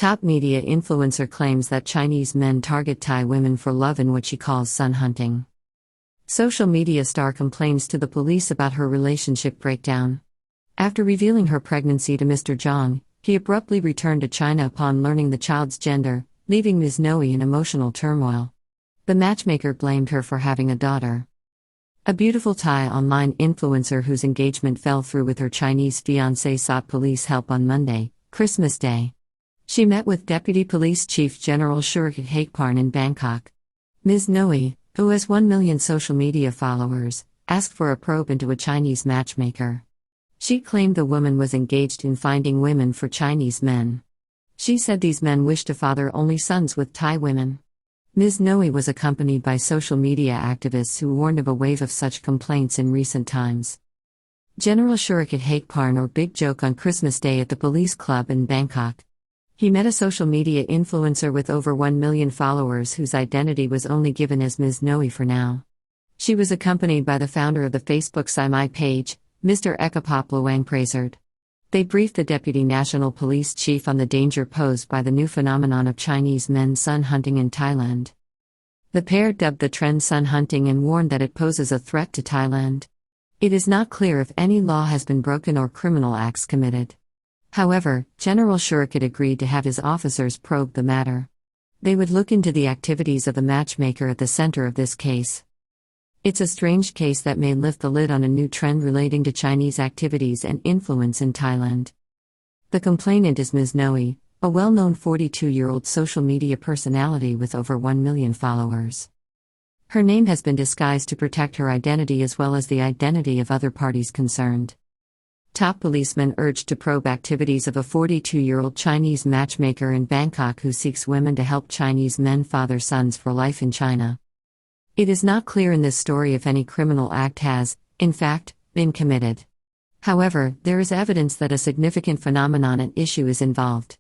Top media influencer claims that Chinese men target Thai women for love in what she calls sun hunting. Social media star complains to the police about her relationship breakdown. After revealing her pregnancy to Mr. Zhang, he abruptly returned to China upon learning the child's gender, leaving Ms. Noe in emotional turmoil. The matchmaker blamed her for having a daughter. A beautiful Thai online influencer whose engagement fell through with her Chinese fiancé sought police help on Monday, Christmas Day. She met with Deputy Police Chief General Surit Hakparn in Bangkok. Ms. Noe, who has 1 million social media followers, asked for a probe into a Chinese matchmaker. She claimed the woman was engaged in finding women for Chinese men. She said these men wished to father only sons with Thai women. Ms. Noe was accompanied by social media activists who warned of a wave of such complaints in recent times. General Surit Hakparn or Big Joke on Christmas Day at the police club in Bangkok. He met a social media influencer with over 1 million followers whose identity was only given as Ms. Noe for now. She was accompanied by the founder of the Facebook Saimai page, Mr. Ekapop Luang. They briefed the Deputy National Police Chief on the danger posed by the new phenomenon of Chinese men sun hunting in Thailand. The pair dubbed the trend sun hunting and warned that it poses a threat to Thailand. It is not clear if any law has been broken or criminal acts committed. However, General Surit agreed to have his officers probe the matter. They would look into the activities of the matchmaker at the center of this case. It's a strange case that may lift the lid on a new trend relating to Chinese activities and influence in Thailand. The complainant is Ms. Noe, a well-known 42-year-old social media personality with over 1 million followers. Her name has been disguised to protect her identity as well as the identity of other parties concerned. Top policemen urged to probe activities of a 42-year-old Chinese matchmaker in Bangkok who seeks women to help Chinese men father sons for life in China. It is not clear in this story if any criminal act has, in fact, been committed. However, there is evidence that a significant phenomenon and issue is involved.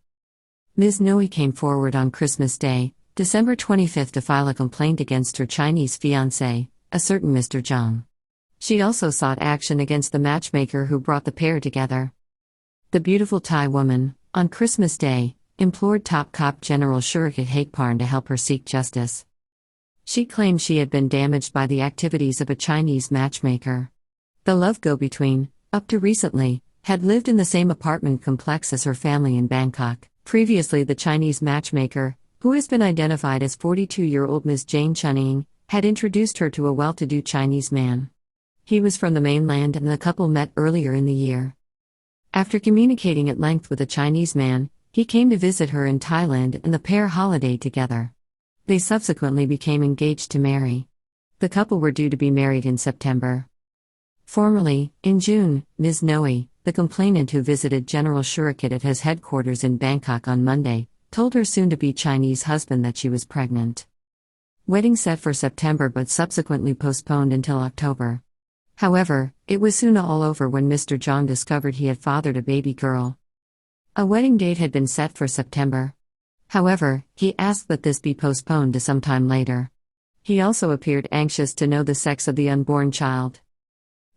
Ms. Noe came forward on Christmas Day, December 25 to file a complaint against her Chinese fiancé, a certain Mr. Zhang. She also sought action against the matchmaker who brought the pair together. The beautiful Thai woman, on Christmas Day, implored top cop General Surit Hakparn to help her seek justice. She claimed she had been damaged by the activities of a Chinese matchmaker. The love go-between, up to recently, had lived in the same apartment complex as her family in Bangkok. Previously, the Chinese matchmaker, who has been identified as 42-year-old Ms. Jane Chunying, had introduced her to a well-to-do Chinese man. He was from the mainland and the couple met earlier in the year. After communicating at length with a Chinese man, he came to visit her in Thailand and the pair holidayed together. They subsequently became engaged to marry. The couple were due to be married in September. Formerly, in June, Ms. Noe, the complainant who visited General Surit at his headquarters in Bangkok on Monday, told her soon-to-be Chinese husband that she was pregnant. Wedding set for September but subsequently postponed until October. However, it was soon all over when Mr. Zhang discovered he had fathered a baby girl. A wedding date had been set for September. However, he asked that this be postponed to some time later. He also appeared anxious to know the sex of the unborn child.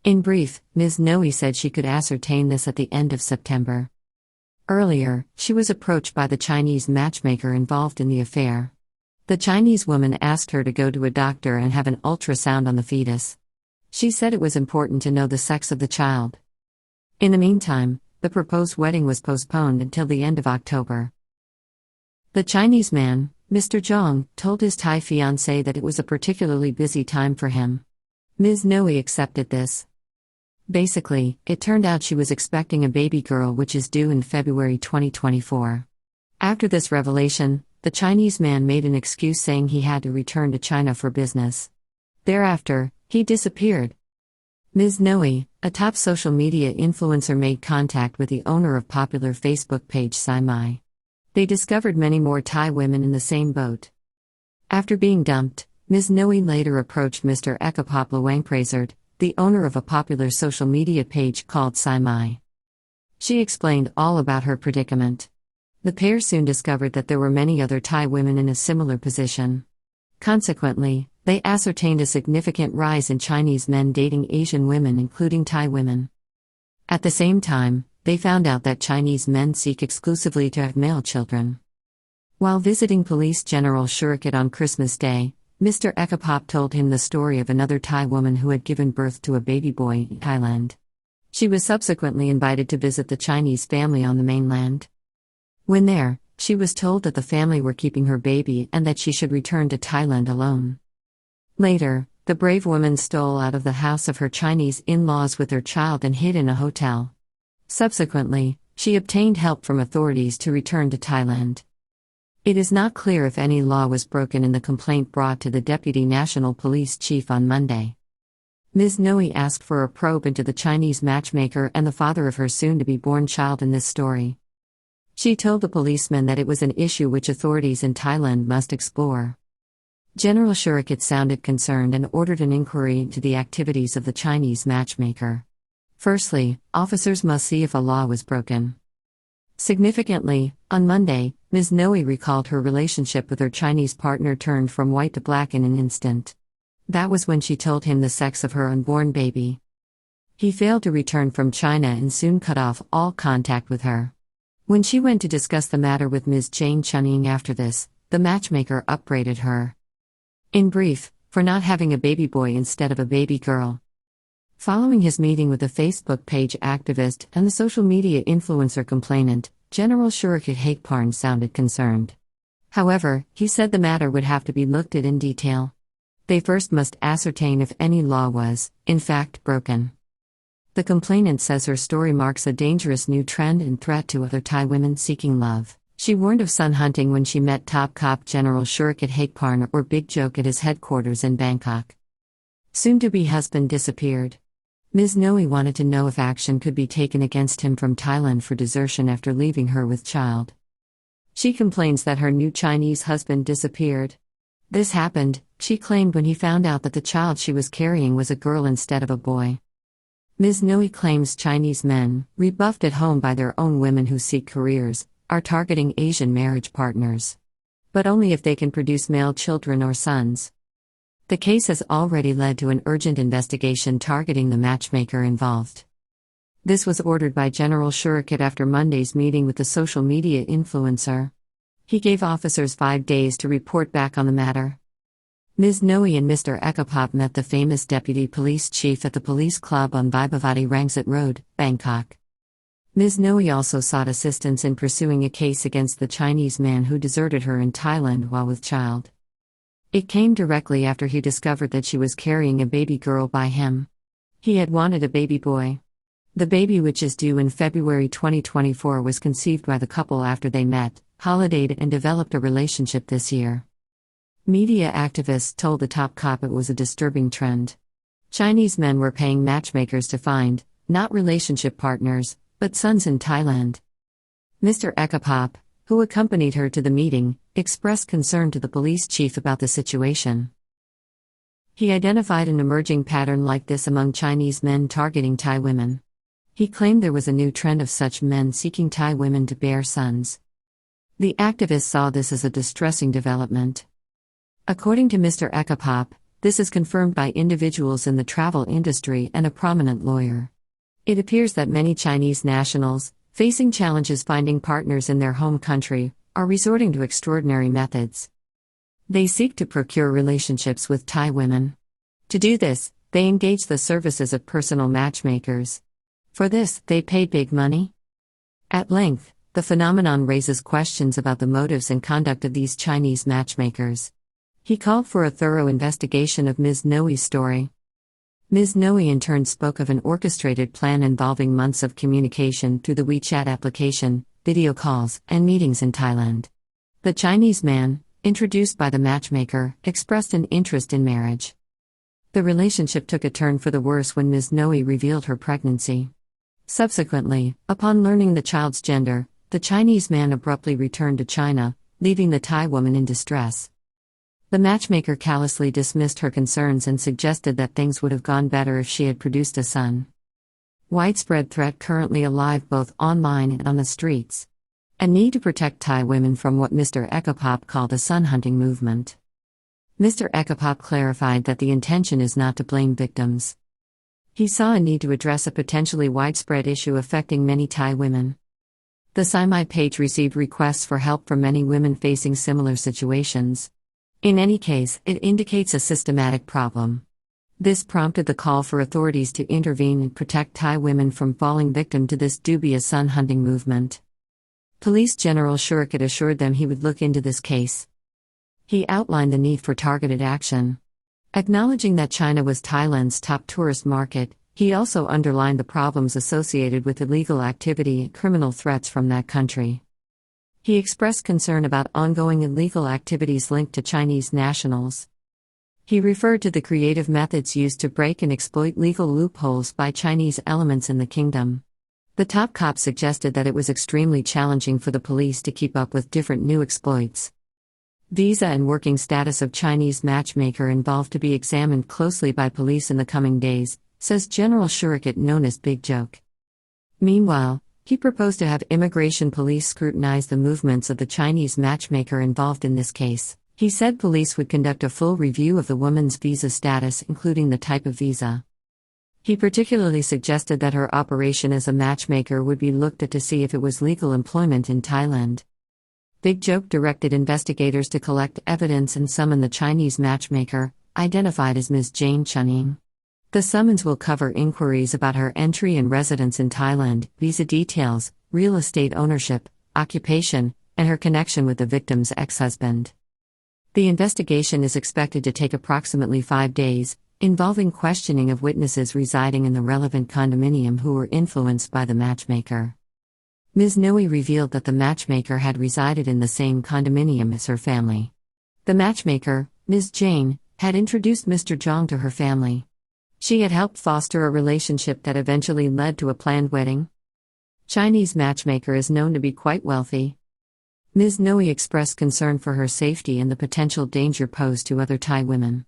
In brief, Ms. Noe said she could ascertain this at the end of September. Earlier, she was approached by the Chinese matchmaker involved in the affair. The Chinese woman asked her to go to a doctor and have an ultrasound on the fetus. She said it was important to know the sex of the child. In the meantime, the proposed wedding was postponed until the end of October. The Chinese man, Mr. Zhang, told his Thai fiancée that it was a particularly busy time for him. Ms. Noe accepted this. Basically, it turned out she was expecting a baby girl which is due in February 2024. After this revelation, the Chinese man made an excuse saying he had to return to China for business. Thereafter, he disappeared. Ms. Noe, a top social media influencer, made contact with the owner of popular Facebook page Saimai. They discovered many more Thai women in the same boat. After being dumped, Ms. Noe later approached Mr. Ekapop Luang, the owner of a popular social media page called Saimai. She explained all about her predicament. The pair soon discovered that there were many other Thai women in a similar position. Consequently, they ascertained a significant rise in Chinese men dating Asian women, including Thai women. At the same time, they found out that Chinese men seek exclusively to have male children. While visiting Police General Shurikat on Christmas Day, Mr. Ekapop told him the story of another Thai woman who had given birth to a baby boy in Thailand. She was subsequently invited to visit the Chinese family on the mainland. When there, she was told that the family were keeping her baby and that she should return to Thailand alone. Later, the brave woman stole out of the house of her Chinese in-laws with her child and hid in a hotel. Subsequently, she obtained help from authorities to return to Thailand. It is not clear if any law was broken in the complaint brought to the Deputy National Police Chief on Monday. Ms. Noe asked for a probe into the Chinese matchmaker and the father of her soon-to-be-born child in this story. She told the policeman that it was an issue which authorities in Thailand must explore. General Shurikat sounded concerned and ordered an inquiry into the activities of the Chinese matchmaker. Firstly, officers must see if a law was broken. Significantly, on Monday, Ms. Noe recalled her relationship with her Chinese partner turned from white to black in an instant. That was when she told him the sex of her unborn baby. He failed to return from China and soon cut off all contact with her. When she went to discuss the matter with Ms. Jane Chunying after this, the matchmaker upbraided her. In brief, for not having a baby boy instead of a baby girl. Following his meeting with the Facebook page activist and the social media influencer complainant, General Shurikat Haekparn sounded concerned. However, he said the matter would have to be looked at in detail. They first must ascertain if any law was, in fact, broken. The complainant says her story marks a dangerous new trend and threat to other Thai women seeking love. She warned of son hunting when she met top cop General Shurikat Haekparn or Big Joke at his headquarters in Bangkok. Soon-to-be husband disappeared. Ms. Noe wanted to know if action could be taken against him from Thailand for desertion after leaving her with child. She complains that her new Chinese husband disappeared. This happened, she claimed, when he found out that the child she was carrying was a girl instead of a boy. Ms. Noe claims Chinese men, rebuffed at home by their own women who seek careers, are targeting Asian marriage partners. But only if they can produce male children or sons. The case has already led to an urgent investigation targeting the matchmaker involved. This was ordered by General Shurikat after Monday's meeting with the social media influencer. He gave officers 5 days to report back on the matter. Ms. Noe and Mr. Ekapop met the famous deputy police chief at the police club on Vibhavati Rangsit Road, Bangkok. Ms. Noe also sought assistance in pursuing a case against the Chinese man who deserted her in Thailand while with child. It came directly after he discovered that she was carrying a baby girl by him. He had wanted a baby boy. The baby, which is due in February 2024, was conceived by the couple after they met, holidayed and developed a relationship this year. Media activists told the top cop it was a disturbing trend. Chinese men were paying matchmakers to find, not relationship partners, but sons in Thailand. Mr. Ekapop, who accompanied her to the meeting, expressed concern to the police chief about the situation. He identified an emerging pattern like this among Chinese men targeting Thai women. He claimed there was a new trend of such men seeking Thai women to bear sons. The activist saw this as a distressing development. According to Mr. Ekapop, this is confirmed by individuals in the travel industry and a prominent lawyer. It appears that many Chinese nationals, facing challenges finding partners in their home country, are resorting to extraordinary methods. They seek to procure relationships with Thai women. To do this, they engage the services of personal matchmakers. For this, they pay big money. At length, the phenomenon raises questions about the motives and conduct of these Chinese matchmakers. He called for a thorough investigation of Ms. Noe's story. Ms. Noe in turn spoke of an orchestrated plan involving months of communication through the WeChat application, video calls, and meetings in Thailand. The Chinese man, introduced by the matchmaker, expressed an interest in marriage. The relationship took a turn for the worse when Ms. Noe revealed her pregnancy. Subsequently, upon learning the child's gender, the Chinese man abruptly returned to China, leaving the Thai woman in distress. The matchmaker callously dismissed her concerns and suggested that things would have gone better if she had produced a son. Widespread threat currently alive both online and on the streets. A need to protect Thai women from what Mr. Ekapop called a son hunting movement. Mr. Ekapop clarified that the intention is not to blame victims. He saw a need to address a potentially widespread issue affecting many Thai women. The Simi page received requests for help from many women facing similar situations. In any case, it indicates a systematic problem. This prompted the call for authorities to intervene and protect Thai women from falling victim to this dubious sun hunting movement. Police General Shurikat assured them he would look into this case. He outlined the need for targeted action. Acknowledging that China was Thailand's top tourist market, he also underlined the problems associated with illegal activity and criminal threats from that country. He expressed concern about ongoing illegal activities linked to Chinese nationals. He referred to the creative methods used to break and exploit legal loopholes by Chinese elements in the kingdom. The top cop suggested that it was extremely challenging for the police to keep up with different new exploits. Visa and working status of Chinese matchmaker involved to be examined closely by police in the coming days, says General Shurikat, known as Big Joke. Meanwhile, he proposed to have immigration police scrutinize the movements of the Chinese matchmaker involved in this case. He said police would conduct a full review of the woman's visa status, including the type of visa. He particularly suggested that her operation as a matchmaker would be looked at to see if it was legal employment in Thailand. Big Joke directed investigators to collect evidence and summon the Chinese matchmaker, identified as Ms. Jane Chuning. The summons will cover inquiries about her entry and residence in Thailand, visa details, real estate ownership, occupation, and her connection with the victim's ex-husband. The investigation is expected to take approximately 5 days, involving questioning of witnesses residing in the relevant condominium who were influenced by the matchmaker. Ms. Noe revealed that the matchmaker had resided in the same condominium as her family. The matchmaker, Ms. Jane, had introduced Mr. Zhang to her family. She had helped foster a relationship that eventually led to a planned wedding. Chinese matchmaker is known to be quite wealthy. Ms. Noe expressed concern for her safety and the potential danger posed to other Thai women.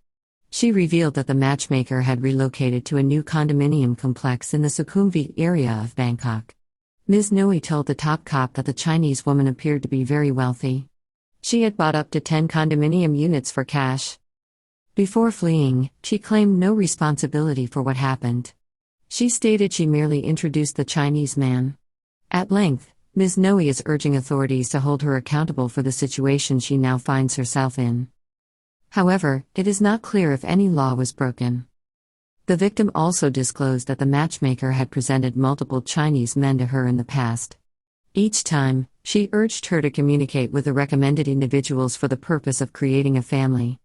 She revealed that the matchmaker had relocated to a new condominium complex in the Sukhumvit area of Bangkok. Ms. Noe told the top cop that the Chinese woman appeared to be very wealthy. She had bought up to 10 condominium units for cash. Before fleeing, she claimed no responsibility for what happened. She stated she merely introduced the Chinese man. At length, Ms. Noe is urging authorities to hold her accountable for the situation she now finds herself in. However, it is not clear if any law was broken. The victim also disclosed that the matchmaker had presented multiple Chinese men to her in the past. Each time, she urged her to communicate with the recommended individuals for the purpose of creating a family.